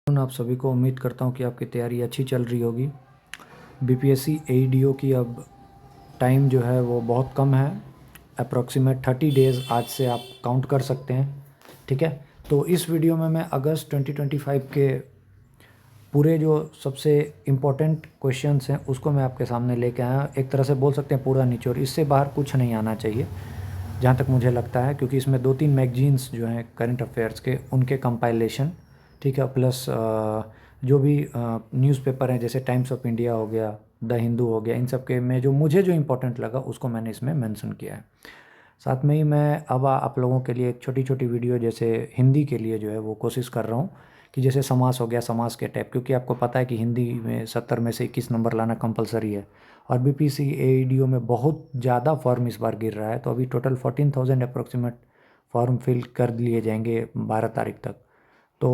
आप सभी को उम्मीद करता हूँ कि आपकी तैयारी अच्छी चल रही होगी। बीपीएससी एईडीओ की अब टाइम जो है वो बहुत कम है। अप्रॉक्सीमेट 30 डेज़ आज से आप काउंट कर सकते हैं। ठीक है, तो इस वीडियो में मैं अगस्त 2025 के पूरे जो सबसे इम्पोर्टेंट क्वेश्चंस हैं उसको मैं आपके सामने लेके आया। एक तरह से बोल सकते हैं पूरा निचोड़, इससे बाहर कुछ नहीं आना चाहिए जहाँ तक मुझे लगता है, क्योंकि इसमें 2-3 मैगजीन्स जो हैं करंट अफेयर्स के उनके कंपाइलेशन, ठीक है, प्लस जो भी न्यूज़पेपर हैं जैसे टाइम्स ऑफ इंडिया हो गया, द हिंदू हो गया, इन सब के में जो मुझे जो इम्पोर्टेंट लगा उसको मैंने इसमें मेंशन किया है। साथ में ही मैं अब आप लोगों के लिए एक छोटी छोटी वीडियो जैसे हिंदी के लिए जो है वो कोशिश कर रहा हूँ कि जैसे समास हो गया, समास के टाइप, क्योंकि आपको पता है कि हिंदी में 70 में से 21 नंबर लाना कंपलसरी है और बीपीएससी एईडीओ में बहुत ज़्यादा फॉर्म इस बार गिर रहा है। तो अभी टोटल 14,000 अप्रोक्सीमेट फॉर्म फिल कर लिए जाएंगे 12 तारीख तक। तो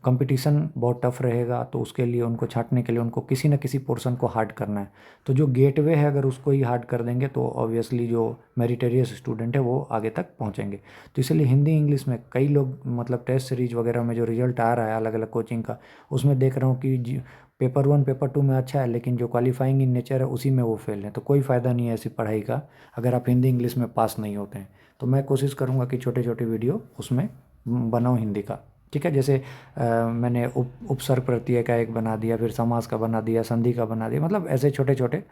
कंपटीशन बहुत टफ रहेगा, तो उसके लिए उनको छाँटने के लिए उनको किसी न किसी पोर्शन को हार्ड करना है। तो जो गेटवे है अगर उसको ही हार्ड कर देंगे तो ऑब्वियसली जो मेरिटेरियस स्टूडेंट है वो आगे तक पहुंचेंगे। तो इसलिए हिंदी इंग्लिश में कई लोग मतलब टेस्ट सीरीज वगैरह में जो रिजल्ट आ रहा है अलग अलग कोचिंग का, उसमें देख रहा हूँ कि पेपर 1 पेपर 2 में अच्छा है लेकिन जो क्वालिफाइंग इन नेचर है उसी में वो फेल है। तो कोई फ़ायदा नहीं है ऐसी पढ़ाई का अगर आप हिंदी इंग्लिश में पास नहीं होते हैं। तो मैं कोशिश करूँगा कि छोटे छोटे वीडियो उसमें बनाऊँ हिंदी का। ठीक है, जैसे मैंने उपसर्ग प्रत्यय का एक बना दिया, फिर समास का बना दिया, संधि का बना दिया, मतलब ऐसे छोटे छोटे।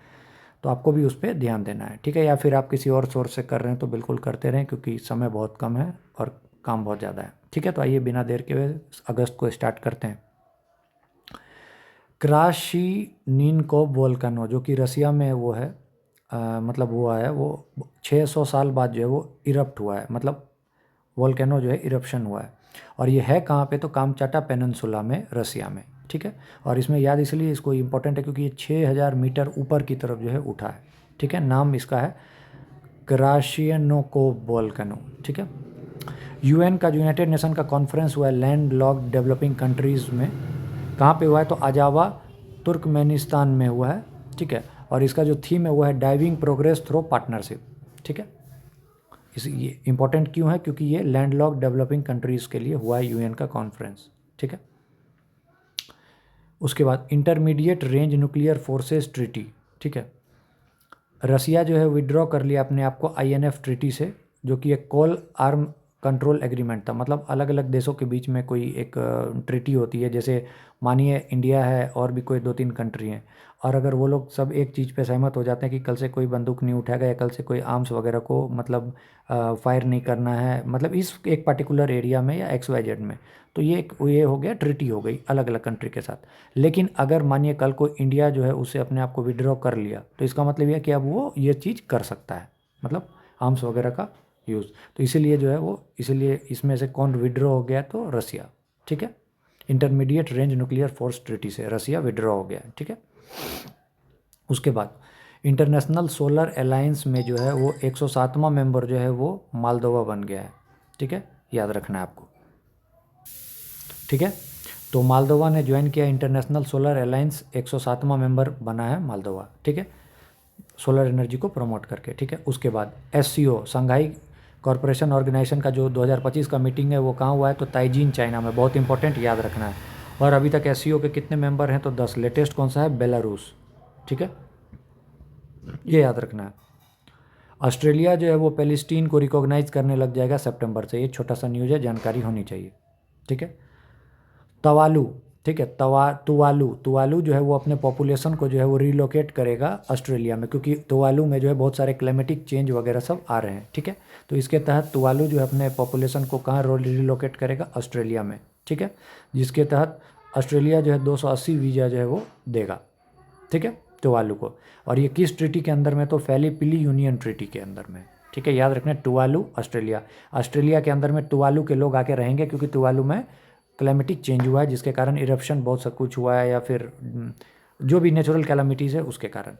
तो आपको भी उस पर ध्यान देना है, ठीक है। या फिर आप किसी और सोर्स से कर रहे हैं तो बिल्कुल करते रहें, क्योंकि समय बहुत कम है और काम बहुत ज़्यादा है। ठीक है, तो आइए बिना देर के हुए अगस्त को स्टार्ट करते हैं। क्राशिनिनकोव वोल्केनो जो कि रसिया में वो है, मतलब हुआ है वो 600 साल बाद जो है वो इरप्ट हुआ है, मतलब वोल्केनो जो है इरप्शन हुआ है। और ये है कहाँ पे, तो कामचाटा पेनिनसुला में, रसिया में। ठीक है, और इसमें याद इसलिए इसको इम्पोर्टेंट है क्योंकि ये 6000 मीटर ऊपर की तरफ जो है उठा है। ठीक है, नाम इसका है क्राशियनोकोव वोल्केनो। ठीक है, यूएन का, जो यूनाइटेड नेशन का कॉन्फ्रेंस हुआ है लैंड लॉक्ड डेवलपिंग कंट्रीज़ में, कहाँ पे हुआ है, तो अजावा तुर्कमेनिस्तान में हुआ है। ठीक है, और इसका जो थीम है वो है डाइविंग प्रोग्रेस थ्रो पार्टनरशिप। ठीक है, ये इंपॉर्टेंट क्यों है, क्योंकि ये लैंडलॉक डेवलपिंग कंट्रीज़ के लिए हुआ है यूएन का कॉन्फ्रेंस। ठीक है, उसके बाद intermediate range nuclear forces treaty. ठीक है, रसिया जो है विड्रॉ कर लिया अपने आप को आईएनएफ ट्रीटी से, जो कि एक कोल आर्म कंट्रोल एग्रीमेंट था। मतलब अलग अलग देशों के बीच में कोई एक ट्रीटी होती है, जैसे मानिए इंडिया है और भी कोई 2-3 कंट्री हैं, और अगर वो लोग सब एक चीज़ पे सहमत हो जाते हैं कि कल से कोई बंदूक नहीं उठाएगा या कल से कोई आर्म्स वगैरह को मतलब फायर नहीं करना है, मतलब इस एक पर्टिकुलर एरिया में या XYZ में, तो ये हो गया ट्रीटी हो गई अलग अलग कंट्री के साथ। लेकिन अगर मानिए कल को इंडिया जो है उसे अपने आप को विड्रॉ कर लिया, तो इसका मतलब यह है कि अब वो ये चीज़ कर सकता है, मतलब आर्म्स वगैरह का यूज़। तो इसीलिए जो है वो, इसीलिए इसमें से कौन विड्रॉ हो गया, तो रसिया। ठीक है, intermediate range nuclear force treaty से रसिया विड्रॉ हो गया। ठीक है, उसके बाद इंटरनेशनल सोलर अलायंस में जो है वो 107वां मेंबर जो है वो मालदोवा बन गया है। ठीक है, याद रखना है आपको। ठीक है, तो मालदोवा ने ज्वाइन किया इंटरनेशनल सोलर अलायंस, 107वां मेंबर बना है मालदोवा। ठीक है, सोलर एनर्जी को प्रमोट करके। ठीक है, उसके बाद SCO संघाई कॉरपोरेशन ऑर्गेनाइजेशन का जो 2025 का मीटिंग है वो कहाँ हुआ है, तो ताइजीन चाइना में। बहुत इंपॉर्टेंट, याद रखना है। और अभी तक SCO के कितने मेंबर हैं, तो 10। लेटेस्ट कौन सा है, बेलारूस। ठीक है, ये याद रखना है। ऑस्ट्रेलिया जो है वो पैलेस्टीन को रिकॉग्नाइज करने लग जाएगा सितंबर से। ये छोटा सा न्यूज़ है, जानकारी होनी चाहिए। ठीक है, तवालू। ठीक है, तुवालू, तुवालू जो है वो अपने पॉपुलेशन को जो है वो रिलोकेट करेगा ऑस्ट्रेलिया में, क्योंकि तुवालू में जो है बहुत सारे क्लाइमेटिक चेंज वगैरह सब आ रहे हैं। ठीक है, तो इसके तहत तुवालू जो है अपने पॉपुलेशन को कहाँ रिलोकेट करेगा, ऑस्ट्रेलिया में। ठीक है, जिसके तहत ऑस्ट्रेलिया जो है 280 वीज़ा जो है वो देगा। ठीक है, तुवालू को। और ये किस ट्रीटी के अंदर में, तो फैलीपिली यूनियन ट्रीटी के अंदर में। ठीक है, याद रखना, तुवालू ऑस्ट्रेलिया, ऑस्ट्रेलिया के अंदर में तुवालू के लोग आके रहेंगे, क्योंकि तुवालू में क्लाइमेटिक चेंज हुआ है जिसके कारण इरप्शन बहुत सब कुछ हुआ है, या फिर जो भी नेचुरल कैलामिटीज़ है उसके कारण।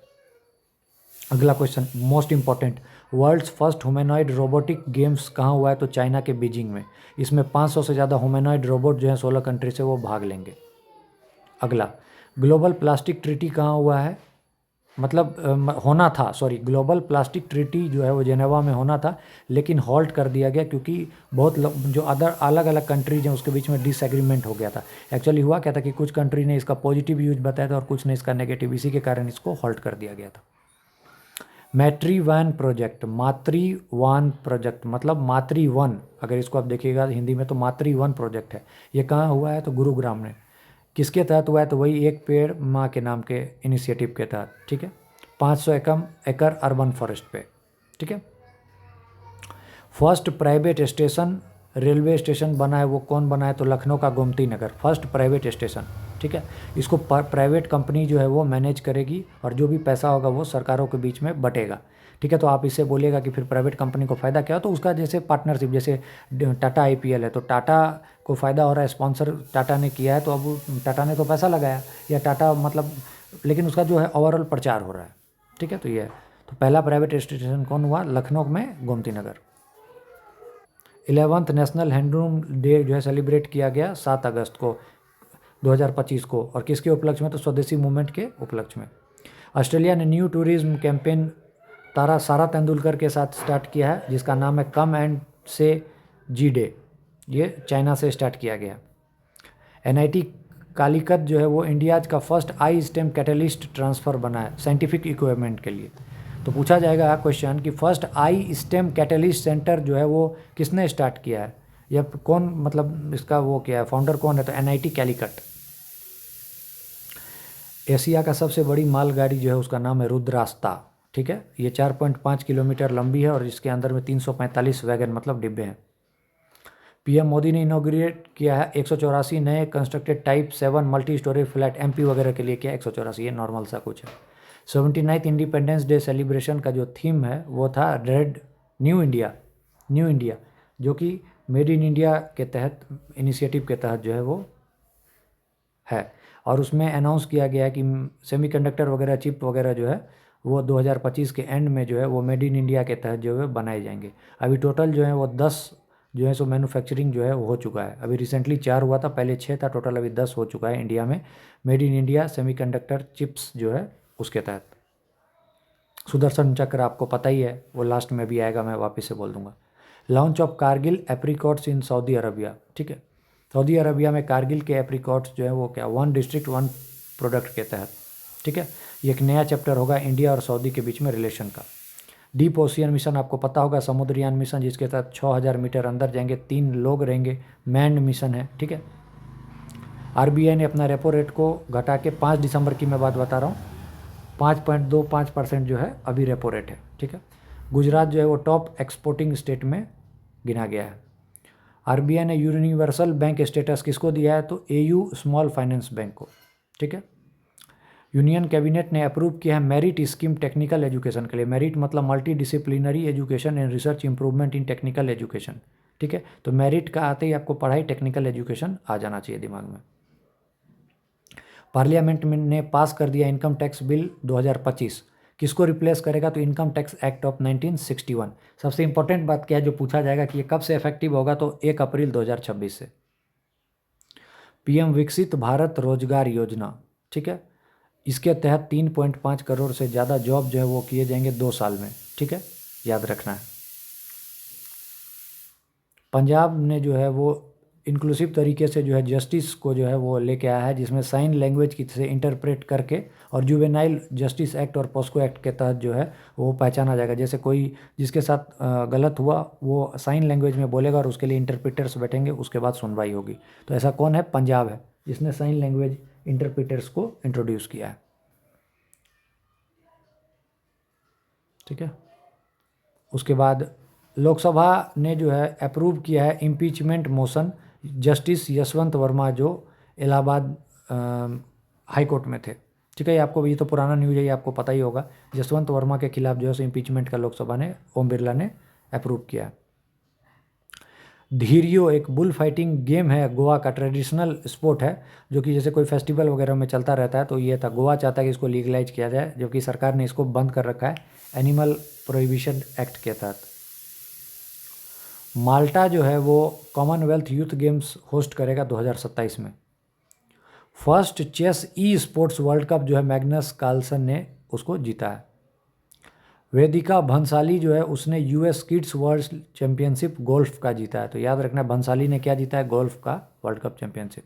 अगला question most important, world's first humanoid robotic games कहाँ हुआ है, तो चाइना के बीजिंग में। इसमें 500 से ज़्यादा ह्यूमैनॉइड रोबोट जो है 16 कंट्री से वो भाग लेंगे। अगला, ग्लोबल प्लास्टिक ट्रीटी कहाँ हुआ है, मतलब होना था, सॉरी, ग्लोबल प्लास्टिक ट्रीटी जो है वो जेनेवा में होना था, लेकिन हॉल्ट कर दिया गया क्योंकि बहुत जो अदर अलग अलग कंट्रीज हैं उसके बीच में डिसएग्रीमेंट हो गया था। एक्चुअली हुआ क्या था कि कुछ कंट्री ने इसका पॉजिटिव यूज बताया था और कुछ ने इसका नेगेटिव, इसी के कारण इसको हॉल्ट कर दिया गया था। मैट्रीवान प्रोजेक्ट, मातृवान प्रोजेक्ट मतलब मातृवन, अगर इसको आप देखिएगा हिंदी में तो मातृवन प्रोजेक्ट है। ये कहाँ हुआ है? तो गुरुग्राम में। किसके तहत हुआ है? तो वही एक पेड़ माँ के नाम के इनिशिएटिव के तहत, ठीक है। 500 एकड़ अर्बन फॉरेस्ट पे, ठीक है। First private station railway station बना है, वो कौन बना है? तो लखनऊ का Gomti Nagar, first private station, ठीक है। इसको प्राइवेट कंपनी जो है वो मैनेज करेगी और जो भी पैसा होगा वो सरकारों के बीच में बटेगा, ठीक है। तो आप इससे बोलिएगा कि फिर प्राइवेट कंपनी को फ़ायदा क्या हो, तो उसका जैसे पार्टनरशिप, जैसे टाटा आईपीएल है तो टाटा को फ़ायदा हो रहा है, स्पॉन्सर टाटा ने किया है तो अब टाटा ने तो पैसा लगाया, या टाटा मतलब, लेकिन उसका जो है ओवरऑल प्रचार हो रहा है, ठीक है। तो ये है। तो पहला प्राइवेट स्टेशन कौन हुआ? लखनऊ में Gomti Nagar. 11th national handloom day जो है सेलिब्रेट किया गया 7 अगस्त को 2025 को, और किसके उपलक्ष्य में? तो स्वदेशी मूवमेंट के उपलक्ष्य में। ऑस्ट्रेलिया ने न्यू टूरिज्म कैंपेन सारा तेंदुलकर के साथ स्टार्ट किया है, जिसका नाम है कम एंड से जी डे। ये चाइना से स्टार्ट किया गया। एनआईटी कालीकत जो है वो इंडिया का फर्स्ट आई स्टेम कैटलिस्ट ट्रांसफ़र बना है साइंटिफिक इक्विपमेंट के लिए। तो पूछा जाएगा क्वेश्चन कि फर्स्ट आई स्टेम कैटलिस्ट सेंटर जो है वो किसने स्टार्ट किया है, या कौन, मतलब इसका वो क्या है, फाउंडर कौन है? तो एनआईटी कैलीकट। एशिया का सबसे बड़ी मालगाड़ी जो है उसका नाम है रुद्रास्ता, ठीक है। ये 4.5 किलोमीटर लंबी है और इसके अंदर में 345 वैगन मतलब डिब्बे हैं। पीएम मोदी ने इनॉग्रेट किया है 184 नए constructed type 7 multi storage flat, MP वगैरह के लिए किया 184, ये नॉर्मल सा कुछ है। 79th इंडिपेंडेंस डे सेलिब्रेशन का जो थीम है वो था red new India, new India, जो कि मेड इन इंडिया के तहत इनिशिएटिव के तहत जो है वो है। और उसमें अनाउंस किया गया है कि सेमीकंडक्टर वगैरह चिप वगैरह जो है वो 2025 के एंड में जो है वो मेड इन इंडिया के तहत जो है बनाए जाएंगे। अभी टोटल जो है वो 10 जो है सो मैन्युफैक्चरिंग जो है वो हो चुका है। अभी रिसेंटली 4 हुआ था, पहले 6 था, टोटल अभी 10 हो चुका है इंडिया में made in India semiconductor chips जो है उसके तहत। सुदर्शन चक्र आपको पता ही है, वो लास्ट में भी आएगा, मैं वापस से बोल दूंगा। Launch of Kargil apricots in Saudi Arabia, ठीक है। सऊदी अरबिया में कारगिल के एप्रीकॉट्स जो है वो क्या, 1 डिस्ट्रिक्ट 1 प्रोडक्ट के तहत, ठीक है। ये एक नया चैप्टर होगा इंडिया और सऊदी के बीच में रिलेशन का। डीप ओशियन मिशन आपको पता होगा, समुद्रयान मिशन, जिसके तहत 6000 मीटर अंदर जाएंगे, 3 लोग रहेंगे, मैन्ड मिशन है, ठीक है। आरबीआई ने अपना रेपो रेट को घटा के 5 दिसंबर की मैं बात बता रहा हूँ, 5.25% जो है अभी रेपो रेट है, ठीक है। गुजरात जो है वो टॉप एक्सपोर्टिंग स्टेट में गिना गया है। आरबीआई ने यूनिवर्सल बैंक स्टेटस किसको दिया है? तो एयू स्मॉल फाइनेंस बैंक को, ठीक है। यूनियन कैबिनेट ने अप्रूव किया है मेरिट स्कीम टेक्निकल एजुकेशन के लिए। मेरिट मतलब multi disciplinary education and research improvement in technical education, ठीक है। तो मेरिट का आते ही आपको पढ़ाई टेक्निकल एजुकेशन आ जाना चाहिए दिमाग में। पार्लियामेंट ने पास कर दिया इनकम टैक्स बिल 2025, किसको रिप्लेस करेगा? तो इनकम टैक्स एक्ट ऑफ 1961। सबसे इंपॉर्टेंट बात क्या है जो पूछा जाएगा कि ये कब से इफेक्टिव होगा? तो 1 अप्रैल 2026 से। पीएम विकसित भारत रोजगार योजना, ठीक है। इसके तहत 3.5 करोड़ से ज़्यादा जॉब जो है वो किए जाएंगे 2 साल में, ठीक है, याद रखना है। पंजाब ने जो है वो इंक्लूसिव तरीके से जो है जस्टिस को जो है वो लेके आया है, जिसमें साइन लैंग्वेज की से इंटरप्रेट करके और जुवेनाइल जस्टिस एक्ट और पॉस्को एक्ट के तहत जो है वो पहचाना जाएगा। जैसे कोई जिसके साथ गलत हुआ वो साइन लैंग्वेज में बोलेगा और उसके लिए इंटरप्रेटर्स बैठेंगे, उसके बाद सुनवाई होगी। तो ऐसा कौन है? पंजाब है, जिसने साइन लैंग्वेज इंटरप्रेटर्स को इंट्रोड्यूस किया है, ठीक है। उसके बाद लोकसभा ने जो है अप्रूव किया है impeachment motion justice Yashwant Verma जो इलाहाबाद हाई कोर्ट में थे, ठीक है। ये आपको, ये तो पुराना न्यूज़ है, ये आपको पता ही होगा। यशवंत वर्मा के खिलाफ जो है इम्पीचमेंट का लोकसभा ने, ओम बिरला ने अप्रूव किया। धीरियो एक बुल फाइटिंग गेम है, गोवा का ट्रेडिशनल स्पोर्ट है, जो कि जैसे कोई फेस्टिवल वगैरह में चलता रहता है। तो ये था, गोवा चाहता है कि इसको लीगलाइज किया जाए, जबकि सरकार ने इसको बंद कर रखा है एनिमल प्रोहिबिशन एक्ट के तहत। माल्टा जो है वो कॉमनवेल्थ यूथ गेम्स होस्ट करेगा 2027 में। First chess e sports world cup जो है मैग्नस कार्लसन ने उसको जीता है। वेदिका भंसाली जो है उसने US kids world championship golf का जीता है। तो याद रखना भंसाली ने क्या जीता है, गोल्फ का world cup championship.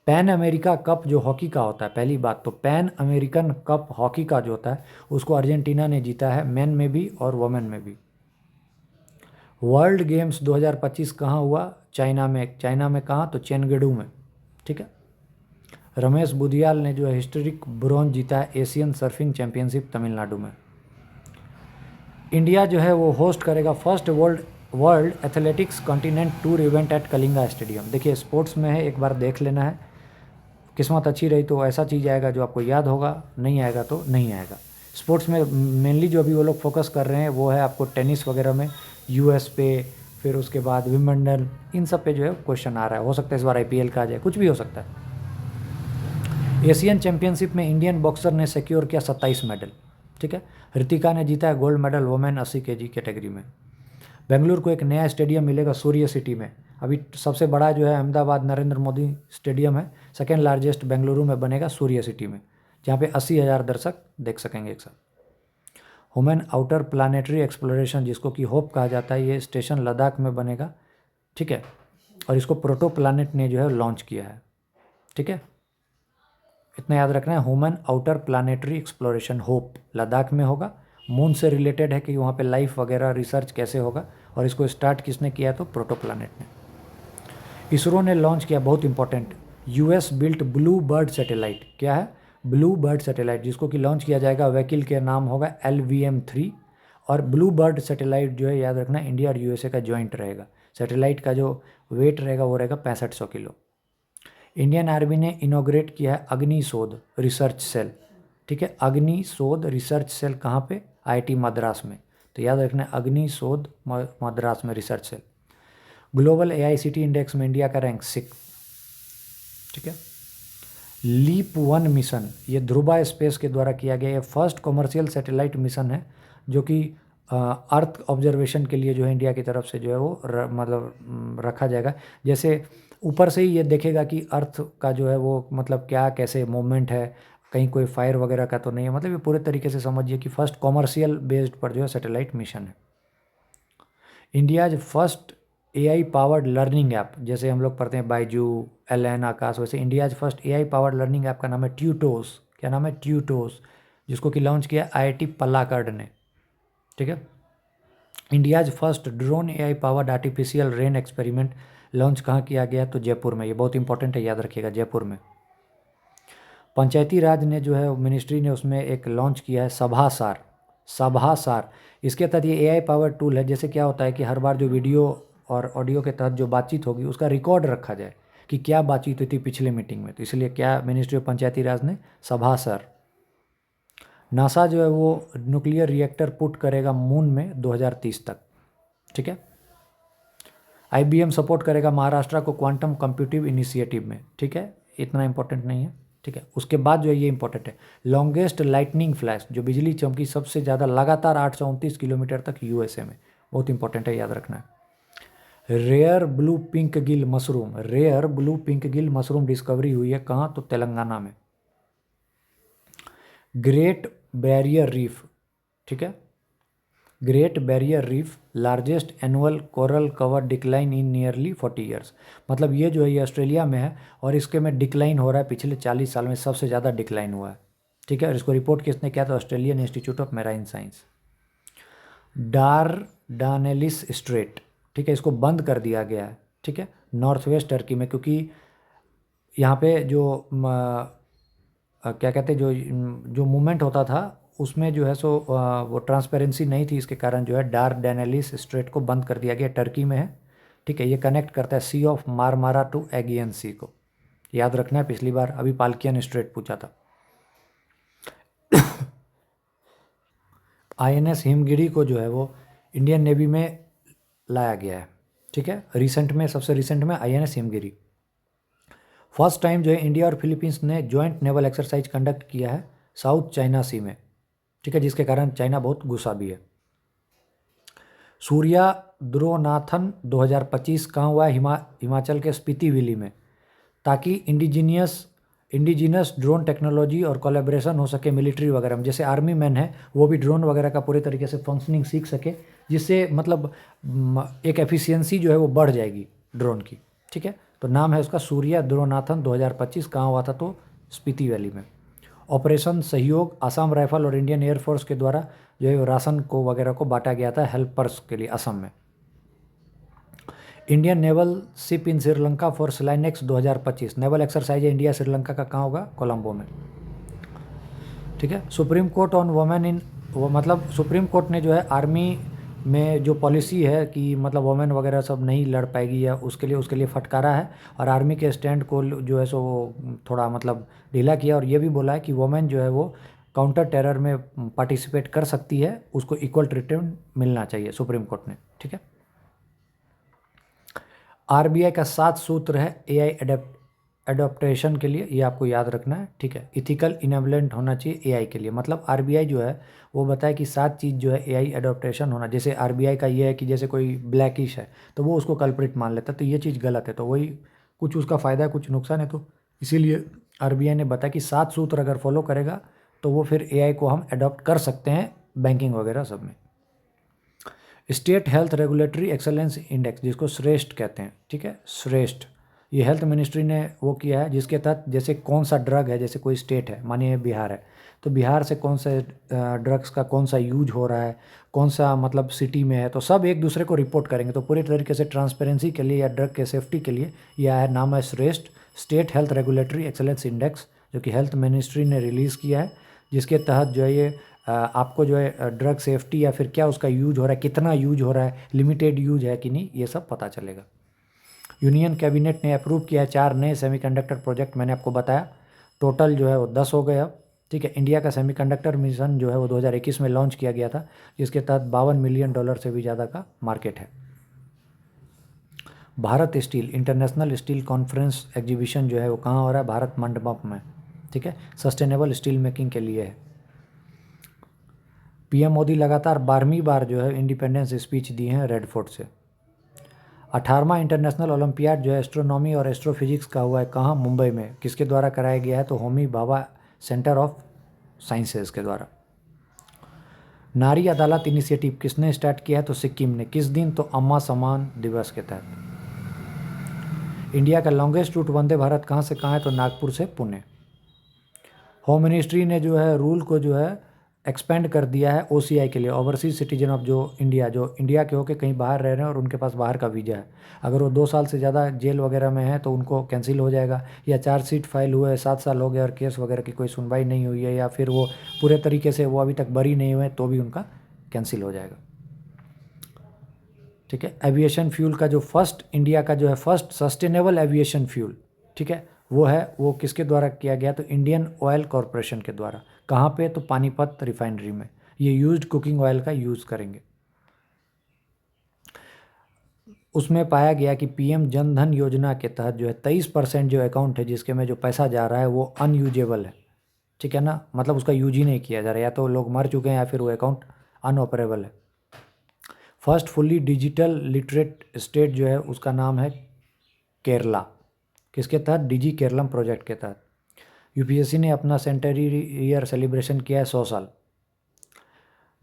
Pan America cup जो हॉकी का होता है, पहली बात तो पैन अमेरिकन कप हॉकी का जो होता है उसको अर्जेंटीना ने जीता है, मेन में भी और वुमेन में भी। वर्ल्ड गेम्स 2025 कहाँ हुआ, चाइना में। चाइना में कहाँ, तो चेंगडू में, ठीक है। रमेश बुधियाल ने जो है हिस्टोरिक ब्रॉन्ज जीता है एशियन सर्फिंग चैंपियनशिप तमिलनाडु में। इंडिया जो है वो होस्ट करेगा first world athletics continent tour event at Kalinga stadium. देखिए स्पोर्ट्स में है, एक बार देख लेना है, किस्मत अच्छी रही तो ऐसा चीज़ आएगा जो आपको याद होगा, नहीं आएगा तो नहीं आएगा। स्पोर्ट्स में मेनली जो अभी वो लोग फोकस कर रहे हैं वो है आपको टेनिस वगैरह में, यूएस पे, फिर उसके बाद विंबलडन, इन सब पे जो है क्वेश्चन आ रहा है। हो सकता है इस बार आईपीएल का आ जाए, कुछ भी हो सकता है। एशियन चैंपियनशिप में इंडियन बॉक्सर ने सिक्योर किया 27 मेडल, ठीक है। ऋतिका ने जीता है gold medal women 80 KG category में। बेंगलुरु को एक नया स्टेडियम मिलेगा सूर्य सिटी में। अभी सबसे बड़ा जो है अहमदाबाद नरेंद्र मोदी स्टेडियम है, सेकेंड लार्जेस्ट बेंगलुरु में बनेगा सूर्य सिटी में, जहाँ पे 80,000 दर्शक देख सकेंगे एक साथ। ह्यूमन आउटर प्लानेटरी एक्सप्लोरेशन जिसको कि होप कहा जाता है, ये स्टेशन लद्दाख में बनेगा, ठीक है। और इसको प्रोटो प्लानेट ने जो है लॉन्च किया है, ठीक है। इतना याद रखना है, human outer planetary exploration hope Ladakh में होगा। मून से रिलेटेड है कि वहाँ पे लाइफ वगैरह रिसर्च कैसे होगा, और इसको स्टार्ट किसने किया है, तो प्रोटो प्लानेट ने। इसरो ने लॉन्च किया, बहुत important, US built blue bird satellite. क्या है, ब्लू बर्ड सैटेलाइट, जिसको कि लॉन्च किया जाएगा, वहीकल के नाम होगा LVM-3। और ब्लू बर्ड सैटेलाइट जो है याद रखना इंडिया और यूएसए का जॉइंट रहेगा। सैटेलाइट का जो वेट रहेगा वो रहेगा 6500 किलो। इंडियन आर्मी ने इनोग्रेट किया है अग्निशोध रिसर्च सेल, ठीक है। अग्निशोध रिसर्च सेल कहाँ पे, IIT मद्रास में। तो याद रखना अग्निशोध मद्रास में research cell. Global AICT index में इंडिया का रैंक 6, ठीक है। LEAP-1 मिशन, ये ध्रुवा स्पेस के द्वारा किया गया, ये फर्स्ट कमर्शियल सैटेलाइट मिशन है जो कि अर्थ ऑब्जर्वेशन के लिए जो है इंडिया की तरफ से जो है वो मतलब रखा जाएगा। जैसे ऊपर से ही ये देखेगा कि अर्थ का जो है वो मतलब क्या कैसे मूवमेंट है, कहीं कोई फायर वगैरह का तो नहीं है, मतलब ये पूरे तरीके से समझिए कि फर्स्ट कॉमर्शियल बेस्ड पर जो है सैटेलाइट मिशन है। India's first AI powered learning app, जैसे हम लोग पढ़ते हैं बायजू, LN, आकाश, वैसे India's first AI powered learning app का नाम है ट्यूटोस। क्या नाम है, ट्यूटोस, जिसको कि लॉन्च किया IIT पलाक्कड़ ने, ठीक है। India's first drone AI powered artificial rain experiment launch कहाँ किया गया, तो जयपुर में। ये बहुत इंपॉर्टेंट है, याद रखिएगा, जयपुर में। पंचायती राज ने जो है मिनिस्ट्री ने उसमें एक लॉन्च किया है सभासार। सभासार, इसके तहत ये AI पावर टूल है। जैसे क्या होता है कि हर बार जो वीडियो और ऑडियो के तहत जो बातचीत होगी उसका रिकॉर्ड रखा जाए कि क्या बातचीत हुई थी पिछले मीटिंग में, तो इसलिए क्या मिनिस्ट्री ऑफ पंचायती राज ने सभासार। नासा जो है वो न्यूक्लियर रिएक्टर पुट करेगा मून में 2030 तक, ठीक है। IBM सपोर्ट करेगा महाराष्ट्र को क्वांटम कंप्यूटिव इनिशिएटिव में, ठीक है। इतना इंपॉर्टेंट नहीं है, ठीक है। उसके बाद जो है ये इंपॉर्टेंट है, लॉन्गेस्ट लाइटनिंग फ्लैश, जो बिजली चमकी सबसे ज़्यादा लगातार 829 किलोमीटर तक USA में, बहुत इंपॉर्टेंट है, याद रखना है। Rare blue pink gill mushroom, rare blue pink gill mushroom discovery हुई है कहाँ, तो तेलंगाना में। ग्रेट बैरियर रीफ, ठीक है। Great barrier reef largest annual coral cover decline in nearly 40 years, मतलब ये जो है ये ऑस्ट्रेलिया में है और इसके में डिक्लाइन हो रहा है, पिछले 40 साल में सबसे ज़्यादा डिक्लाइन हुआ है, ठीक है। और इसको रिपोर्ट किसने किया था, Australian institute of marine science. Dardanelles strait, ठीक है, इसको बंद कर दिया गया है, ठीक है, नॉर्थ वेस्ट टर्की में, क्योंकि यहाँ पे जो क्या कहते हैं जो मूवमेंट होता था उसमें जो है सो वो ट्रांसपेरेंसी नहीं थी, इसके कारण जो है डारडानेलिस स्ट्रेट को बंद कर दिया गया, टर्की में है, ठीक है। ये कनेक्ट करता है सी ऑफ मारमारा टू एगियन सी को, याद रखना है, पिछली बार अभी पाल्कियन स्ट्रेट पूछा था। INS हिमगिरी को जो है वो इंडियन नेवी में लाया गया है, ठीक है। रिसेंट में, सबसे रिसेंट में INS हिमगिरी। फर्स्ट टाइम जो है इंडिया और फिलीपींस ने जॉइंट नेवल एक्सरसाइज कंडक्ट किया है साउथ चाइना सी में, ठीक है, जिसके कारण चाइना बहुत गुस्सा भी है। सूर्या द्रोनाथन 2025 कहाँ हुआ है, हिमाचल के स्पीति वैली में, ताकि इंडिजीनियस इंडिजिनस ड्रोन टेक्नोलॉजी और कोलैबोरेशन हो सके मिलिट्री वगैरह में, जैसे आर्मी मैन है वो भी ड्रोन वगैरह का पूरे तरीके से फंक्शनिंग सीख सके, जिससे मतलब एक एफिशिएंसी जो है वो बढ़ जाएगी ड्रोन की। ठीक है, तो नाम है उसका सूर्या द्रोनाथन 2025। कहाँ हुआ था? तो स्पीति वैली में। ऑपरेशन सहयोग आसाम राइफल और इंडियन एयरफोर्स के द्वारा जो है राशन को वगैरह को बांटा गया था हेल्पर्स के लिए असम में। Indian naval ship in Sri Lanka for SLINEX 2025। Naval exercise India Sri Lanka का कहाँ होगा? कोलंबो में। ठीक है, supreme court on women in, वो मतलब सुप्रीम कोर्ट ने जो है आर्मी में जो पॉलिसी है कि मतलब वुमेन वगैरह सब नहीं लड़ पाएगी या उसके लिए फटकारा है, और आर्मी के स्टैंड को जो है सो वो थोड़ा मतलब ढीला किया, और ये भी बोला है कि वुमेन जो है वो काउंटर टेरर में पार्टिसिपेट कर सकती है, उसको इक्वल ट्रीटमेंट मिलना चाहिए सुप्रीम कोर्ट ने। ठीक है, आरबीआई का 7 सूत्र है एआई एडॉप्टेशन के लिए, ये आपको याद रखना है। ठीक है, इथिकल इनेबलेंट होना चाहिए एआई के लिए, मतलब आरबीआई जो है वो बताए कि 7 चीज़ जो है एआई एडॉप्टेशन होना। जैसे आरबीआई का ये है कि जैसे कोई ब्लैकिश है तो वो उसको कल्प्रिट मान लेता है, तो ये चीज़ गलत है, तो वही कुछ उसका फ़ायदा है कुछ नुकसान है, तो इसीलिए आरबीआई ने बताया कि 7 सूत्र अगर फॉलो करेगा तो वो फिर एआई को हम एडॉप्ट कर सकते हैं बैंकिंग वगैरह सब में। State health regulatory excellence index, जिसको श्रेष्ठ कहते हैं। ठीक है, श्रेष्ठ, ये हेल्थ मिनिस्ट्री ने वो किया है, जिसके तहत जैसे कौन सा ड्रग है, जैसे कोई स्टेट है, मानिए बिहार है, तो बिहार से कौन से ड्रग्स का कौन सा यूज हो रहा है, कौन सा मतलब सिटी में है, तो सब एक दूसरे को रिपोर्ट करेंगे। तो पूरी तरीके से ट्रांसपेरेंसी के लिए या ड्रग के सेफ्टी के लिए यह है, नाम है श्रेष्ठ, state health regulatory excellence index, जो कि हेल्थ मिनिस्ट्री ने रिलीज़ किया है, जिसके तहत जो है ये आपको जो है ड्रग सेफ्टी या फिर क्या उसका यूज हो रहा है, कितना यूज हो रहा है, लिमिटेड यूज है कि नहीं, ये सब पता चलेगा। यूनियन कैबिनेट ने अप्रूव किया है 4 नए सेमीकंडक्टर प्रोजेक्ट, मैंने आपको बताया, टोटल जो है वो 10 हो गए अब। ठीक है, इंडिया का सेमीकंडक्टर मिशन जो है वो 2021 में लॉन्च किया गया था, जिसके तहत $52 मिलियन से भी ज़्यादा का मार्केट है। Bharat steel international steel conference exhibition जो है वो कहाँ हो रहा है? भारत मंडपम में। ठीक है, सस्टेनेबल स्टील मेकिंग के लिए है। पीएम मोदी लगातार 12वीं बार जो है इंडिपेंडेंस स्पीच दी हैं रेड फोर्ट से। 18वां इंटरनेशनल ओलंपियाड जो है एस्ट्रोनॉमी और एस्ट्रोफिजिक्स का हुआ है कहाँ? मुंबई में। किसके द्वारा कराया गया है? तो Homi Bhabha centre of sciences के द्वारा। नारी अदालत इनिशिएटिव किसने स्टार्ट किया है? तो सिक्किम ने। किस दिन? तो अम्मा सम्मान दिवस के तहत। इंडिया का लॉन्गेस्ट रूट वंदे भारत कहाँ से कहाँ है? तो नागपुर से पुणे। होम मिनिस्ट्री ने जो है रूल को जो है एक्सपेंड कर दिया है ओसीआई के लिए, ओवरसीज सिटीजन ऑफ जो इंडिया के होकर कहीं बाहर रह रहे हैं और उनके पास बाहर का वीज़ा है, अगर वो 2 साल से ज़्यादा जेल वगैरह में है तो उनको कैंसिल हो जाएगा, या चार्जशीट फाइल हुए 7 साल हो गए और केस वगैरह की कोई सुनवाई नहीं हुई है, या फिर वो पूरे तरीके से वो अभी तक बरी नहीं हुए तो भी उनका कैंसिल हो जाएगा। ठीक है, एविएशन फ्यूल का जो फर्स्ट इंडिया का जो है फर्स्ट सस्टेनेबल एविएशन फ्यूल, ठीक है, वो किसके द्वारा किया गया? तो इंडियन ऑयल कॉरपोरेशन के द्वारा। कहाँ पे? तो पानीपत रिफाइनरी में। ये यूज्ड कुकिंग ऑयल का यूज़ करेंगे। उसमें पाया गया कि पीएम जन धन योजना के तहत जो है 23% जो अकाउंट है जिसके में जो पैसा जा रहा है वो अनयूजेबल है। ठीक है ना, मतलब उसका यूज ही नहीं किया जा रहा है, या तो लोग मर चुके हैं या फिर वो अकाउंट अनऑपरेबल है। First fully digital literate state जो है उसका नाम है केरला। किसके तहत? डिजी केरलम प्रोजेक्ट के तहत। यूपीएससी ने अपना सेंचुरी ईयर सेलिब्रेशन किया है 100 साल।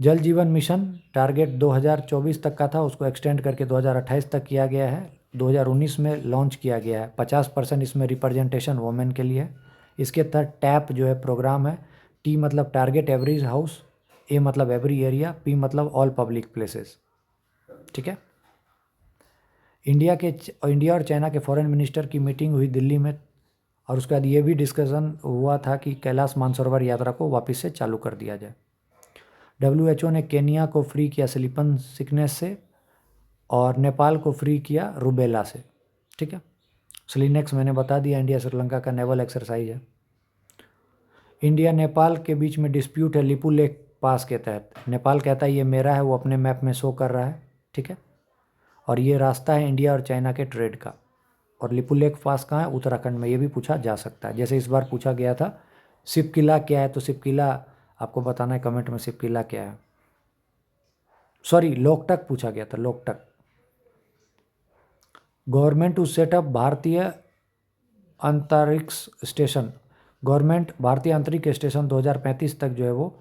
जल जीवन मिशन टारगेट 2024 तक का था, उसको एक्सटेंड करके 2028 तक किया गया है। 2019 में लॉन्च किया गया है। 50% इसमें रिप्रेजेंटेशन वोमेन के लिए है। इसके तहत टैप जो है प्रोग्राम है। टी मतलब टारगेट एवरेज हाउस, ए मतलब एवरी एरिया, पी मतलब ऑल पब्लिक प्लेसेस। ठीक है, इंडिया और चाइना के फॉरेन मिनिस्टर की मीटिंग हुई दिल्ली में, और उसके बाद ये भी डिस्कशन हुआ था कि कैलाश मानसरोवर यात्रा को वापस से चालू कर दिया जाए। WHO ने केनिया को फ्री किया स्लीपन सिकनेस से, और नेपाल को फ्री किया रूबेला से। ठीक है, स्लिनेक्स मैंने बता दिया, इंडिया श्रीलंका का नेवल एक्सरसाइज है। इंडिया नेपाल के बीच में डिस्प्यूट है लिपू लेक पास के तहत। नेपाल कहता है ये मेरा है, वो अपने मैप में शो कर रहा है। ठीक है, और ये रास्ता है इंडिया और चाइना के ट्रेड का। और लिपू लेक पास कहाँ है? उत्तराखंड में। ये भी पूछा जा सकता है, जैसे इस बार पूछा गया था शिव किला क्या है, तो शिव किला आपको बताना है कमेंट में, शिव किला क्या है। सॉरी, लोकटक पूछा गया था, लोकटक। गवर्नमेंट टू सेटअप भारतीय अंतरिक्ष स्टेशन, गवर्नमेंट भारतीय अंतरिक्ष स्टेशन 2035 तक जो है वो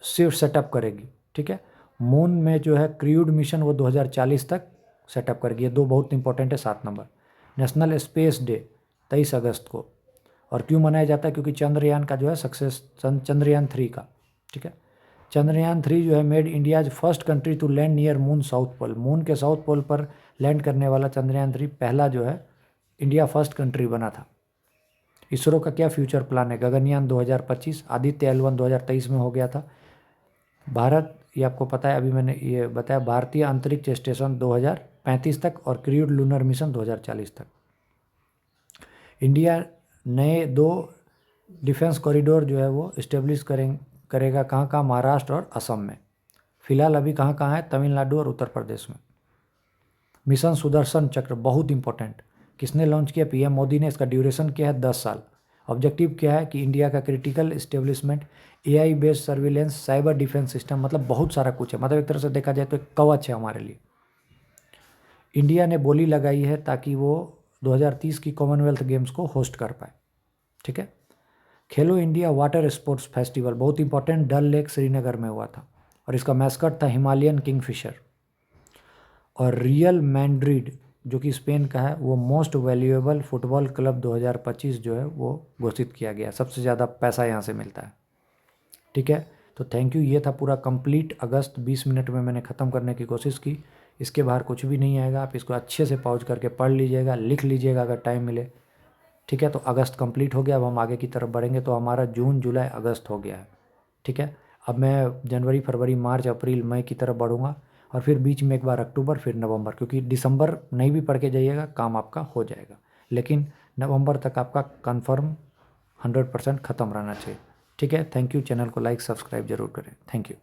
सिर्फ सेटअप करेगी, ठीक है। मून में जो है क्रूड मिशन वो 2040 तक सेटअप करेगी। ये दो बहुत इंपॉर्टेंट है। 7 नंबर, नेशनल स्पेस डे 23 अगस्त को। और क्यों मनाया जाता है? क्योंकि चंद्रयान का जो है सक्सेस, चंद्रयान 3 का, ठीक है। चंद्रयान 3 जो है made India's first country to land near moon south pole. Moon के साउथ पोल पर लैंड करने वाला चंद्रयान 3 पहला जो है इंडिया फर्स्ट कंट्री बना था। इसरो का क्या फ्यूचर प्लान है? गगनयान 2025, आदित्य L1 2023 में हो गया था। भारत, ये आपको पता है, अभी मैंने ये बताया, भारतीय अंतरिक्ष स्टेशन 2035 तक और क्रूड लूनर मिशन 2040 तक। इंडिया नए 2 डिफेंस कॉरिडोर जो है वो इस्टेब्लिश करेगा। कहाँ? महाराष्ट्र और असम में। फिलहाल अभी कहाँ है? तमिलनाडु और उत्तर प्रदेश में। मिशन सुदर्शन चक्र बहुत इंपॉर्टेंट, किसने लॉन्च किया? पीएम मोदी ने। इसका ड्यूरेशन क्या है? 10 साल। ऑब्जेक्टिव क्या है? कि इंडिया का critical establishment, AI based surveillance, cyber defence system, मतलब बहुत सारा कुछ है। मतलब एक तरह से देखा जाए तो एक कवच है हमारे लिए। इंडिया ने बोली लगाई है ताकि वो 2030 की कॉमनवेल्थ गेम्स को होस्ट कर पाए, ठीक है। खेलो इंडिया वाटर स्पोर्ट्स फेस्टिवल बहुत इंपॉर्टेंट, डल लेक श्रीनगर में हुआ था और इसका मैस्कट था हिमालयन किंगफिशर। और रियल मैड्रिड जो कि स्पेन का है, वो मोस्ट वैल्यूएबल फुटबॉल क्लब 2025 जो है वो घोषित किया गया। सबसे ज़्यादा पैसा यहाँ से मिलता है, ठीक है। तो थैंक यू। ये था पूरा कंप्लीट अगस्त। 20 मिनट में मैंने ख़त्म करने की कोशिश की। इसके बाहर कुछ भी नहीं आएगा। आप इसको अच्छे से पॉज करके पढ़ लीजिएगा, लिख लीजिएगा अगर टाइम मिले, ठीक है। तो अगस्त कंप्लीट हो गया। अब हम आगे की तरफ बढ़ेंगे। तो हमारा जून, जुलाई, अगस्त हो गया है, ठीक है। अब मैं जनवरी, फरवरी, मार्च, अप्रैल, मई की तरफ बढ़ूंगा और फिर बीच में एक बार अक्टूबर, फिर नवंबर, क्योंकि दिसंबर नहीं भी पढ़ के जाइएगा काम आपका हो जाएगा, लेकिन नवंबर तक आपका कन्फर्म 100% ख़त्म रहना चाहिए, ठीक है। Thank you. चैनल को लाइक सब्सक्राइब जरूर करें। Thank you.